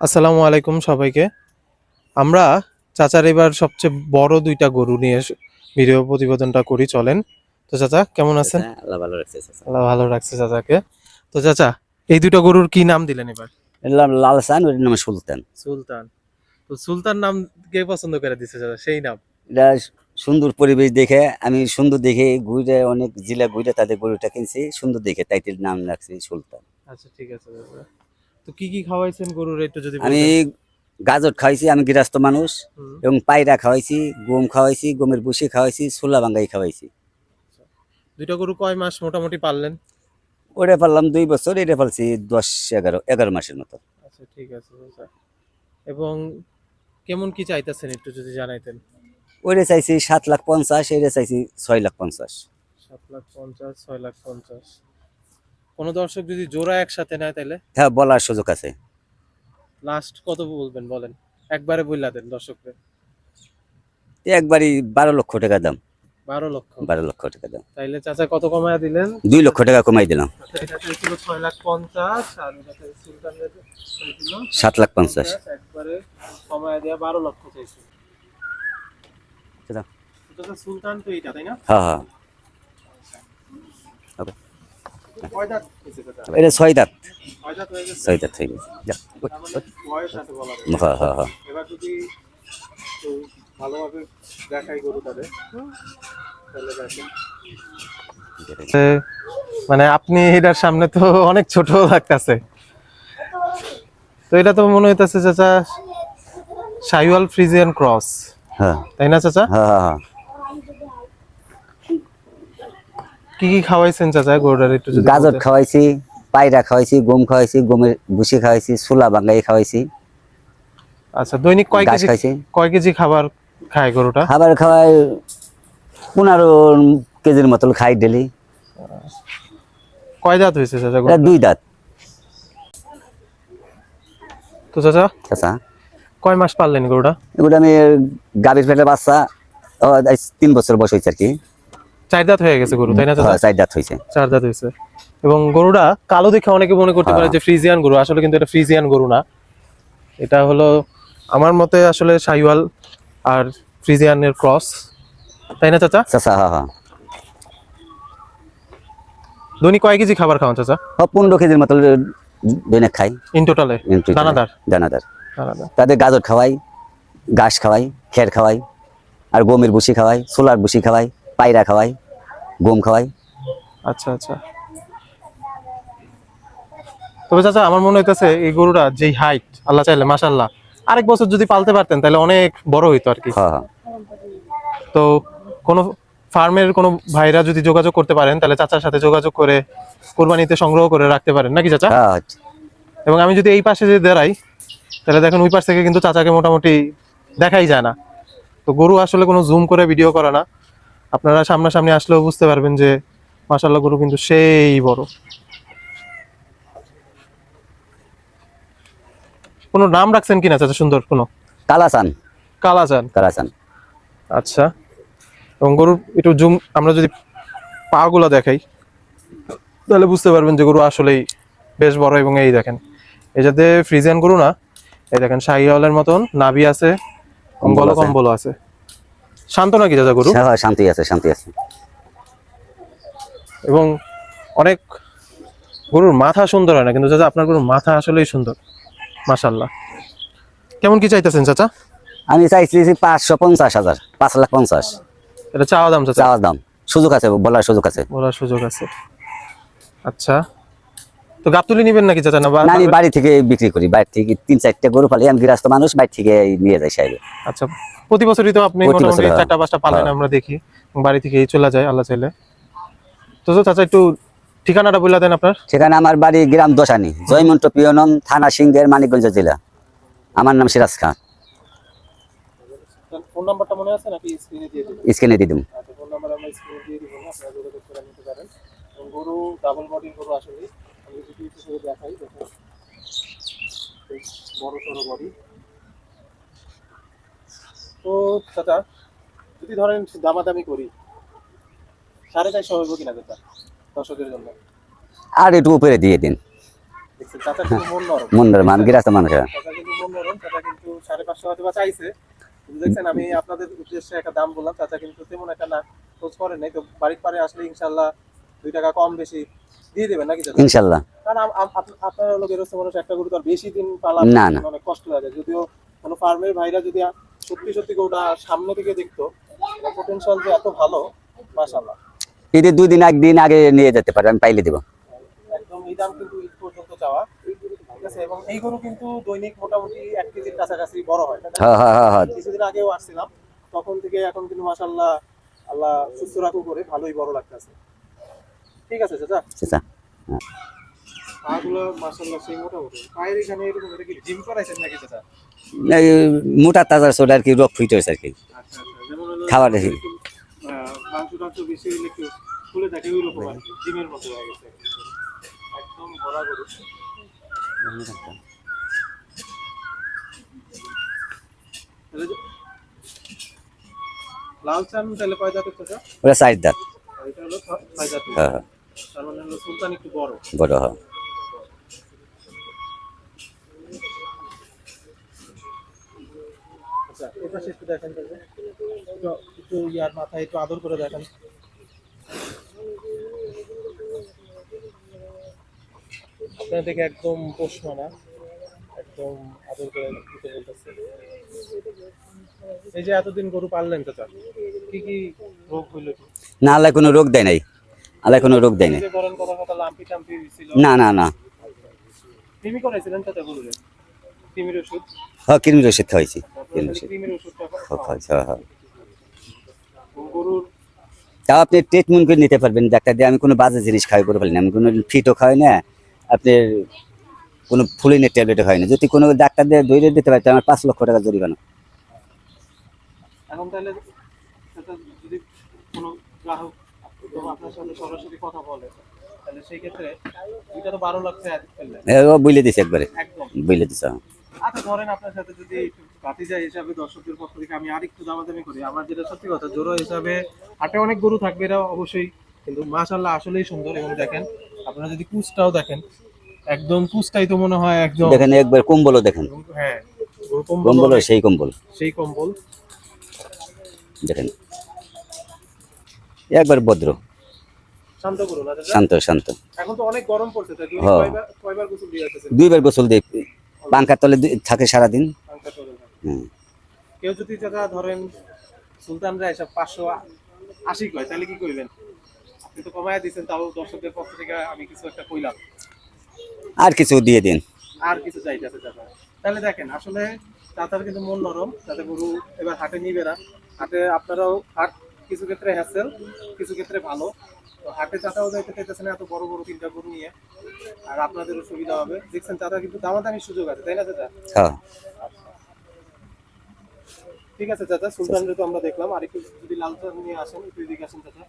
আসসালামু আলাইকুম সবাইকে। আমরা চাচার এবার সবচেয়ে বড় ২ টা গরু নিয়ে ভিডিও প্রতিবেদনটা করি, চলেন। তো চাচা কেমন আছেন? চাচা আল্লাহ ভালো রাখছে চাচা। আল্লাহ ভালো রাখছে চাচাকে। তো চাচা এই ২ টা গরুর কি নাম দিলেন এবার? এর নাম লাল সান, ওর নাম সুলতান। সুলতান। তো সুলতান নাম কে পছন্দ করে দিছে চাচা সেই নাম? এটা সুন্দর পরিবেশ দেখে, আমি সুন্দর দেখে ঘুরে অনেক জেলা ঘুরে তাদের গরুটা কিনছি, সুন্দর দেখে তাই এর নাম রাখছি সুলতান। আচ্ছা ঠিক আছে চাচা। তো কি কি খাওয়াইছেন গরুর একটু যদি আমি বলতেন। গাজর খাওয়াইছি, আমি গৃহস্থ মানুষ, হুম। এবং পায়রা খাওয়াইছি, গম খাওয়াইছি, গমের ভুসি খাওয়াইছি, ছোলা বাঙ্গাই খাওয়াইছি। ২ টা গরু কয় মাস মোটামুটি পাললেন? ওটা পারলাম 2 বছর, এটা পালছি 10-11 মাসের মতো। আচ্ছা ঠিক আছে চাচা। এবং কেমন কি চাইতেছেন একটু যদি জানাইতেন। ওইটা চাইছি 7,50,000, এটা চাইছি 6,50,000। 7,50,000 6,50,000। কোনো দর্শক যদি জোড়া একসাথে নেয় তাহলে হ্যাঁ, বলার সুযোগ আছে। লাস্ট কত বলবেন বলেন, একবারে বইলা দেন দর্শককে। একবারই 12 লক্ষ টাকা দাম। 12 লক্ষ? 12 লক্ষ টাকা দাম। তাইলে চাচা কত কমায়া দিলেন? 2 লক্ষ টাকা কমাই দিলাম। আচ্ছা, এটা চাইছিল 6,50,000 আর এটা সুলতানের চাইছিল 7,50,000। 50, একবারে কমায়া দেয়া 12 লক্ষ চাইছিল। চাচা। চাচা সুলতান তো এইটা তাই না? হ্যাঁ হ্যাঁ। ওকে। কয় দাঁত হয়েছে চাচা? এটা 6 দাঁত। 6 দাঁত হয়ে গেছে? 6 দাঁত হয়ে গেছে। যা। তার মানে বয়স আছে বলা যায়। হ্যাঁ হ্যাঁ হ্যাঁ। এবার যদি একটু ভালোভাবে দেখাই গরু তাদের তাহলে দেখেন। মানে আপনি এটার সামনে তো অনেক ছোট লাগতেছে। তো এটা তো মনে হইতাছে চাচা শাইওয়াল ফ্রিজিয়ান ক্রস, হ্যাঁ তাই না চাচা? হ্যাঁ হ্যাঁ। কি কি খাওয়াইছেন চাচা গরুটার একটু যদি গাজর বলতেন। খাওয়াইছি, পায়রা খাওয়াইছি, গম খাওয়াইছি, গমের ভুসি খাওয়াইছি, ছোলা বাঙ্গাই খাওয়াইছি, আচ্ছা দৈনিক ঘাস খাইছি। কয় কেজি খাবার খায় গরুটা? খাবার খাওয়াই 15 কেজির মতো খাই ডেলি। কয় দাঁত হয়েছে চাচা এটা গরুটা? 2 দাঁত। তো চাচা চাচা কয় মাস পাললেন গরুটা? এগুলো আমি গাভীর পেটের বাচ্চা, 3 বছর বয়স হয়েছে আর কি। 4 দাঁত হয়ে গেছে গরু তাই না চাচা? হ্যাঁ, 4 দাঁত হয়েছে। 4 দাঁত হয়েছে। এবং গরুটা কালো দেখে অনেকে মনে করতে পারে যে ফ্রিজিয়ান গরু, আসলে কিন্তু এটা ফ্রিজিয়ান গরু না। এটা হলো আমার মতে আসলে শাইওয়াল আর ফ্রিজিয়ানের ক্রস, তাই না চাচা? চাচা হ্যাঁ হ্যাঁ। দৈনিক কয় কেজি খাবার খাওয়ান চাচা? 15 কেজির মতো দৈনিক খাই। ইন টোটালে? দানাদার? দানাদার। দানাদার। তাদের গাজর খাওয়াই, ঘাস খাওয়াই, খের খাওয়াই, আর গমের ভুসি খাওয়াই, ছোলার ভুসি খাওয়াই, পায়রা খাওয়াই, গম খাওয়াই। আচ্ছা আচ্ছা। তবে চাচা আমার মনে হইতেছে এই গরুটা যেই হাইট, আল্লাহ চাইলে মাশাআল্লাহ আরেক বছর যদি পালতে পারতেন তাহলে অনেক বড় হইতো আর কি। হ্যাঁ হ্যাঁ। তো কোনো ফার্মের কোনো ভাইরা যদি যোগাযোগ করতে পারেন তাহলে চাচার সাথে যোগাযোগ করে কোরবানিতে সংগ্রহ করে রাখতে পারেন নাকি চাচা? হ্যাঁ। এবং আমি যদি এই পাশে যদি দাঁড়াই তাহলে দেখেন ওই পাশ থেকে কিন্তু চাচাকে মোটামুটি দেখাই যায় না। তো গরু আসলে কোনো জুম করে ভিডিও করা না, আপনারা সামনাসামনি আসলেও বুঝতে পারবেন যে মাশাআল্লাহ গরু কিন্তু সেই বড়। কোনো নাম রাখছেন কিনা চাচা সুন্দর কোনো? কালাচান। কালাচান। কালাচান। আচ্ছা। এবং গরুর একটু জুম আমরা যদি পা গুলো দেখাই তাহলে বুঝতে পারবেন যে গরু আসলেই বেশ বড়। এবং এই দেখেন এই যাতে ফ্রিজিয়ান গরু না, এই দেখেন শাহিওয়ালের মতন নাভি আছে, গল কম্বল আছে। শান্ত নাকি চাচা গরু? হ্যাঁ, শান্তি আছে, শান্তি আছে। এবং অনেক গরুর মাথা সুন্দর হয় না, কিন্তু চাচা আপনার গরুর মাথা আসলেই সুন্দর মাশাআল্লাহ। কেমন কি চাইতেছেন চাচা? আমি চাইছি 550,000, 5,50,000 এটা চাওয়া দাম চাচা? চাওয়ার দাম। সুযোগ আছে, বলার সুযোগ আছে। বলার সুযোগ আছে। আচ্ছা। তো গাবতলি নিবেন নাকি চাচা? না আমি বাড়ি থেকে বিক্রি করি, বাড়ি থেকে 3-4টা গরু পালি, আমি গৃহস্থ মানুষ, বাড়ি থেকে নিয়ে যাই সাহেব। আচ্ছা। প্রতি বছরই তো আপনি প্রতি মোটামুটি বছর, 4টা-5টা পালেন, হ্যাঁ। আমরা দেখি বাড়ি থেকেই চলে যায় আল্লাহ চাইলে। তো চাচা একটু ঠিকানাটা বলে দেন আপনার। সেখানে আমার বাড়ি গ্রাম দশানি, জয়মন্ট পিয়নন, থানা সিংহের, মানিকগঞ্জ জেলা। আমার নাম সিরাজ খান। ফোন নাম্বারটা মনে আছে নাকি স্ক্রিনে দিয়ে দেব? স্ক্রিনে দিয়ে দেব। আচ্ছা, ফোন নাম্বার আমরা স্ক্রিনে দিয়ে দিব, আপনারা যোগাযোগ করে নিতে পারেন। এবং গরু ডাবল বডির গরু আসলে আমি যদি একটু দেখাই, দেখুন বেশ বড় সড়ো বডি। তো চাচা যদি ধরেন দামাদামি করি 4.5 হবে কিনা চাচা দর্শকের জন্য? আর একটু উপরে দিয়ে দিন। দেখছেন চাচা কিন্তু মন নরম। মন্ডল মান গৃহস্থ মানুষ। চাচা কিন্তু মন নরম, চাচা কিন্তু 550 হয়তো বা চাইছে। কিন্তু দেখছেন আমি আপনাদের উদ্দেশ্যে একটা দাম বললাম, চাচা কিন্তু তেমন একটা না খোঁজ করেন নাই। তো বাড়ির পারে আসলে ইনশাল্লাহ 2 টাকা কম বেশি দিয়ে দেবেন নাকি চাচা? ইনশাল্লাহ। কারণ আপনার লোক এরকম মানুষ একটা গরু তো আর বেশি দিন পালা না না, অনেক কষ্ট লাগে। যদিও কোনো ফার্মের ভাইরা যদি সত্যি সত্যি গরুটা সামনে থেকে দেখতো, পটেনশিয়াল যে এত ভালো, মাশাআল্লাহ। ঈদের 2 দিন একদিন আগে নিয়ে যেতে পারে, আমি পাইলে দেবো। একদম এই দাম কিন্তু ঈদ পর্যন্ত চাওয়া, ঠিক আছে। এবং এই গরু কিন্তু দৈনিক মোটামুটি 1 কেজির কাছাকাছি বড় হয়, তাই না? হ্যাঁ হ্যাঁ হ্যাঁ হ্যাঁ। কিছুদিন আগেও আসছিলাম, তখন থেকে এখন কিন্তু মাশাআল্লাহ, আল্লাহ সুস্থ রাখুক করে ভালোই বড় লাগতেছে। ঠিক আছে চাচা। আচ্ছা। পাগুলো মাশাআল্লাহ সেই মোটামুটি। পায়ের এখানে এরকম এটা কি জিম করাইছেন নাকি চাচা? এই মোটা তাজা ছোট আর কি, রোগ ফিট হয়েছে আর কি, আচ্ছা আচ্ছা, যেমন হলো খাবার দেখি। মাংস টাংস বেশি হলে একটু ফুলে থাকে ওই রকম আর কি, জিমের মতো হয়ে গেছে একদম ভরা গরু। তাহলে লাল চান তাহলে কয় জাতের চাচা? ওরা 4 দাঁত। আর এটা হলো 6 জাতের। হ্যাঁ হ্যাঁ, তার মানে হলো সুলতান একটু বড়। বড় হয়। আচ্ছা এটা শেষ একটু দেখেন চাচা, একটু একটু ইয়ার মাথায় একটু আদর করে দেখেন। আপনার দেখে একদম পোষমানা, একদম আদর করে দিতে বলতেছে। এই যে এতদিন গরু পাললেন চাচা, কি কি রোগ হইলো কি? না, আল্লাহ কোনো রোগ দেয় নাই, আল্লাহ কোনো রোগ দেয় এই নাই। যে ধরেন কথা কথা লাম্পি টাম্পি ছিল, না না না। কৃমি করাইছিলেন চাচা গরুরে? কৃমির ওষুধ? হ্যাঁ, কৃমির ওষুধ খাওয়াইছি। তারপরে কৃমির ওষুধটা খাওয়াইছি, হ্যাঁ হ্যাঁ। গরুর তাও আপনি ট্রিটমেন্ট করে নিতে পারবেন ডাক্তার দিয়ে। আমি কোনো বাজে জিনিস খাই করে ফেলি না, আমি কোনো ফিটও খাই না, আপনার কোনো ফুলিনের ট্যাবলেটও খাই না। যদি কোনো ডাক্তার দিয়ে ধরে দিতে পারতো, আমার 5 লক্ষ টাকা জরিমানা। এখন তাহলে চাচা যদি কোনো গ্রাহক আপনার সাথে সরাসরি কথা বলে, তাহলে সেই ক্ষেত্রে এটা তো 12 লাখ টাকা ফেললেন ও বলে দিছে একবারে, একদম। বলে দিছে। আচ্ছা ধরেন আপনার সাথে যদি ভাতিজা হিসাবে দর্শকদের পক্ষ থেকে আমি আরেকটু দামাদামি করি, আমার যেটা সত্যি কথা, জোড়া হিসাবে হাটে অনেক গরু থাকবে এটা অবশ্যই, কিন্তু মাশাআল্লাহ আসলেই সুন্দর। এবং দেখেন আপনারা যদি কুচটাও দেখেন, একদম কুচটাই তো মনে হয় একদম, দেখেন একবার কম্বলও দেখেন, হ্যাঁ গরু কম্বল কম্বলও অনেক- সেই কম্বল সেই কম্বল। দেখেন, একবার ভদ্র শান্ত গরু না চাচা? শান্ত শান্ত। এখন তো অনেক গরম পড়ছে, তাই হ্যাঁ। কয়বার গোসল দিয়ে আসতেছেন? 2বার গোসল দিই, পাঙ্খার তলে থাকে সারাদিন। পাংখা চলে না। হুম। কেউ যদি চাচা ধরেন সুলতানরা এসব 580 কয়, তাহলে কি করবেন? আপনি তো কমায়া দিচ্ছেন, তাও দর্শকদের পক্ষ থেকে আমি কিছু একটা কইলাম, আর কিছু দিয়ে দিন। আর কিছু চাইতেছে চাচা। তাহলে দেখেন আসলে চাচার কিন্তু মন নরম, যাতে গরু এবার হাটে নিবে না। হাটে আপনারাও হাট কিছু ক্ষেত্রে হ্যাসেল, কিছু ক্ষেত্রে ভালো। তো হাটে চাচাও যাইতে চাইতেছে না এত বড় বড় 3টা গরু নিয়ে, আর আপনাদেরও সুবিধা হবে। দেখছেন চাচা কিন্তু দামাদামির সুযোগ আছে, তাই না চাচা? হ্যাঁ। ঠিক আছে চাচা, সুলতানরে তো আমরা দেখলাম, আর একটু যদি লাল চাঁদ নিয়ে আসেন, একটু এদিকে আসেন চাচা।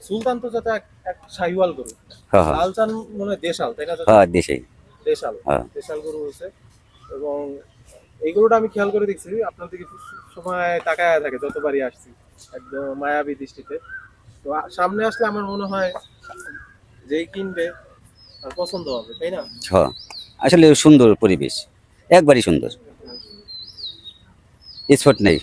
সুলতান তো চাচা এক শাহিওয়াল গরু, হ্যাঁ হ্যাঁ লাল চাঁদ মনে হয় দেশাল, তাই না চাচা? হ্যাঁ, দেশেই। দেশাল, হ্যাঁ। দেশাল গরু হয়েছে। এবং এই গরুটা আমি খেয়াল করে দেখছি, আপনার দিকে সময় তাকায় থাকে যতবারই আসছি, একদম মায়াবী দৃষ্টিতে। তো সামনে আসলে আমার মনে হয় যেই কিনবে তার পছন্দ হবে, তাই না? হ্যাঁ, আসলে সুন্দর পরিবেশ, একবারই সুন্দর, স্পট নেই।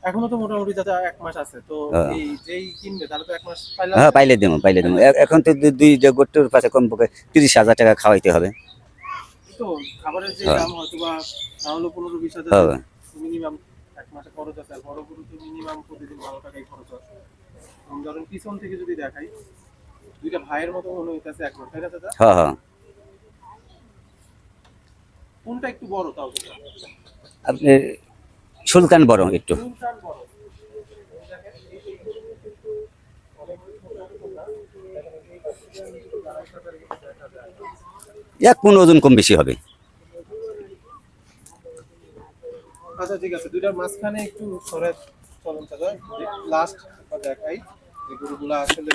এখনো তো মোটামুটি চাচা 1 মাস আছে, তো হ্যাঁ। এই যেই কিনবে তাহলে তো 1 মাস পাইলে হ্যাঁ, পাইলে দেবো, পাইলে দেবো। এখন তো দুইটা গোট্টোর পাশে কমপক্ষে 30,000 টাকা খাওয়াইতে হবে। তো খাবারের যে হ্যাঁ। দাম হয়তো বা না হলো 15-20 হাজার হ্যাঁ। মিনিমাম 1 মাসে খরচ আছে। আর বড় গরু তো মিনিমাম প্রতিদিন 12 টাকাই খরচ আছে। ধরেন পিছন থেকে যদি দেখাই, 2টা ভাইয়ের মতো মনে হইতেছে একবার, তাই না চাচা? হ্যাঁ হ্যাঁ। কোনটা একটু বড় তাও চাচা? আপনি সুলতান বড় একটু। সুলতান বড়। দেখেন, এই গরু কিন্তু অনেক ছোট ছোট না। দেখেন, এই দেখা যায়। 1 পণ ওজন কম বেশি হবে। আচ্ছা ঠিক আছে, 2টার মাঝখানে একটু সরে চলেন চাচা, লাস্ট দেখাই যে গরুগুলা আসলে